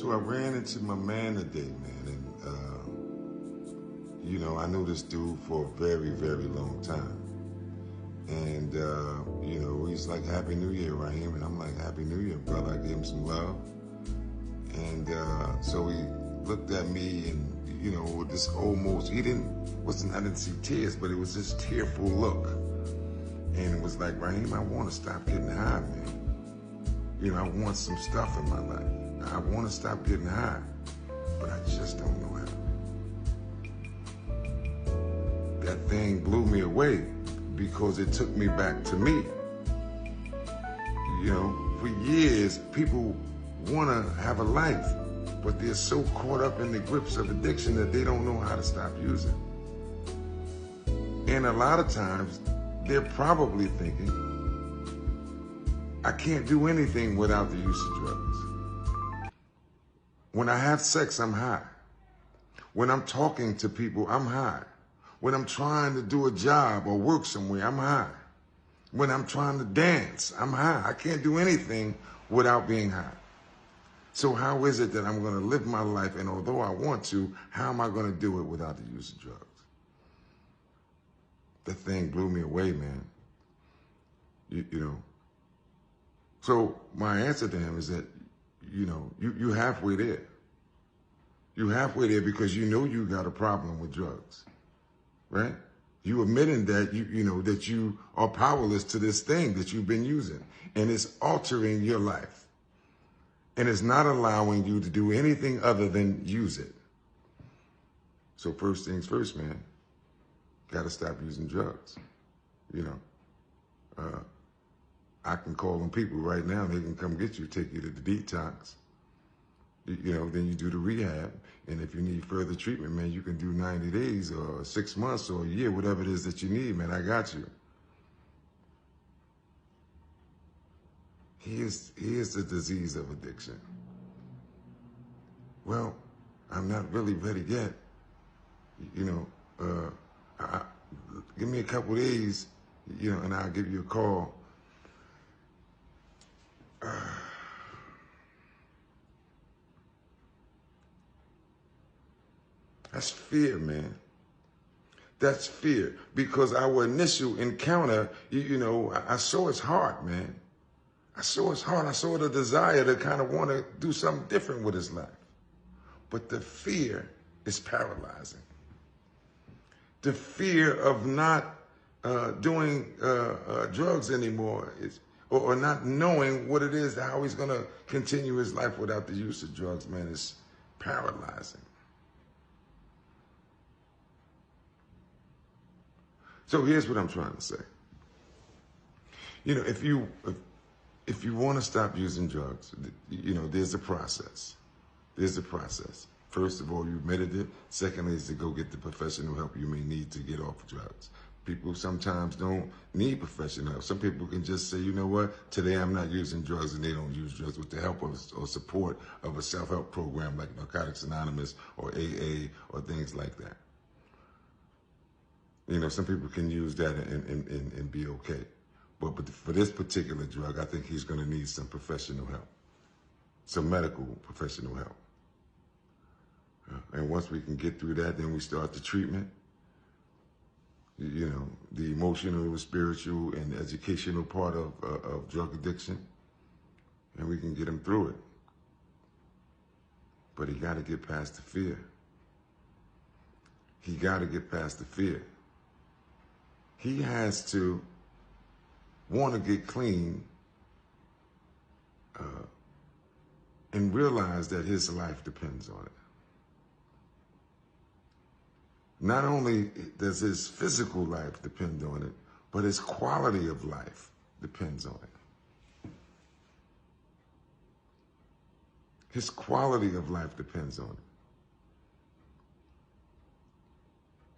So I ran into my man today, man, and I knew this dude for a very, very long time. And he's like, Happy New Year, Raheem. And I'm like, Happy New Year, brother. I gave him some love. And so he looked at me and, with this almost, I didn't see tears, but it was this tearful look. And it was like, Raheem, I want to stop getting high, man. I want some stuff in my life. I want to stop getting high, but I just don't know how. That thing blew me away because it took me back to me. For years, people want to have a life, but they're so caught up in the grips of addiction that they don't know how to stop using. And a lot of times, they're probably thinking, I can't do anything without the use of drugs. When I have sex, I'm high. When I'm talking to people, I'm high. When I'm trying to do a job or work somewhere, I'm high. When I'm trying to dance, I'm high. I can't do anything without being high. So how is it that I'm going to live my life, and although I want to, how am I going to do it without the use of drugs? That thing blew me away, man. So my answer to him is that, you halfway there. You halfway there because you got a problem with drugs, right? You admitting that that you are powerless to this thing that you've been using, and it's altering your life, and it's not allowing you to do anything other than use it. So first things first, man, got to stop using drugs. I can call on people right now. They can come get you, take you to the detox. Then you do the rehab. And if you need further treatment, man, you can do 90 days or 6 months or a year, whatever it is that you need, man. I got you. Here's the disease of addiction. Well, I'm not really ready yet. Give me a couple days, and I'll give you a call. That's fear, man. That's fear. Because our initial encounter, I saw his heart, man. I saw his heart. I saw the desire to kind of want to do something different with his life. But the fear is paralyzing. The fear of not doing drugs anymore or not knowing what it is, how he's going to continue his life without the use of drugs, man, is paralyzing. So here's what I'm trying to say. If you want to stop using drugs, there's a process. There's a process. First of all, you admitted it. Secondly, is to go get the professional help you may need to get off drugs. People sometimes don't need professional help. Some people can just say, you know what, today I'm not using drugs, and they don't use drugs with the help or support of a self-help program like Narcotics Anonymous or AA or things like that. Some people can use that and be okay. But for this particular drug, I think he's going to need some professional help, some medical professional help. And once we can get through that, then we start the treatment. The emotional, the spiritual, and the educational part of drug addiction. And we can get him through it. But he got to get past the fear. He got to get past the fear. He has to want to get clean and realize that his life depends on it. Not only does his physical life depend on it, but his quality of life depends on it. His quality of life depends on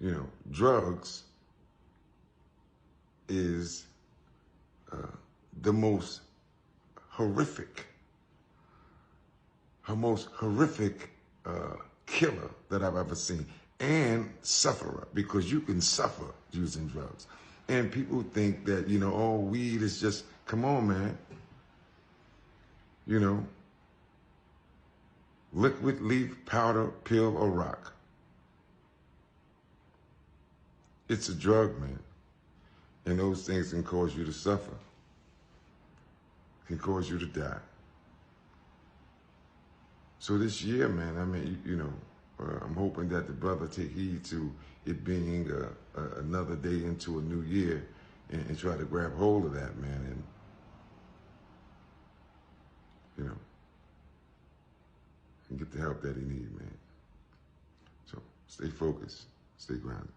it. Drugs is the most horrific killer that I've ever seen, and sufferer, because you can suffer using drugs. And people think that, weed is just, come on, man. liquid, leaf, powder, pill, or rock. It's a drug, man. And those things can cause you to suffer, can cause you to die. So this year, man, I mean, I'm hoping that the brother take heed to it being another day into a new year and try to grab hold of that, man, and get the help that he needs, man. So stay focused, stay grounded.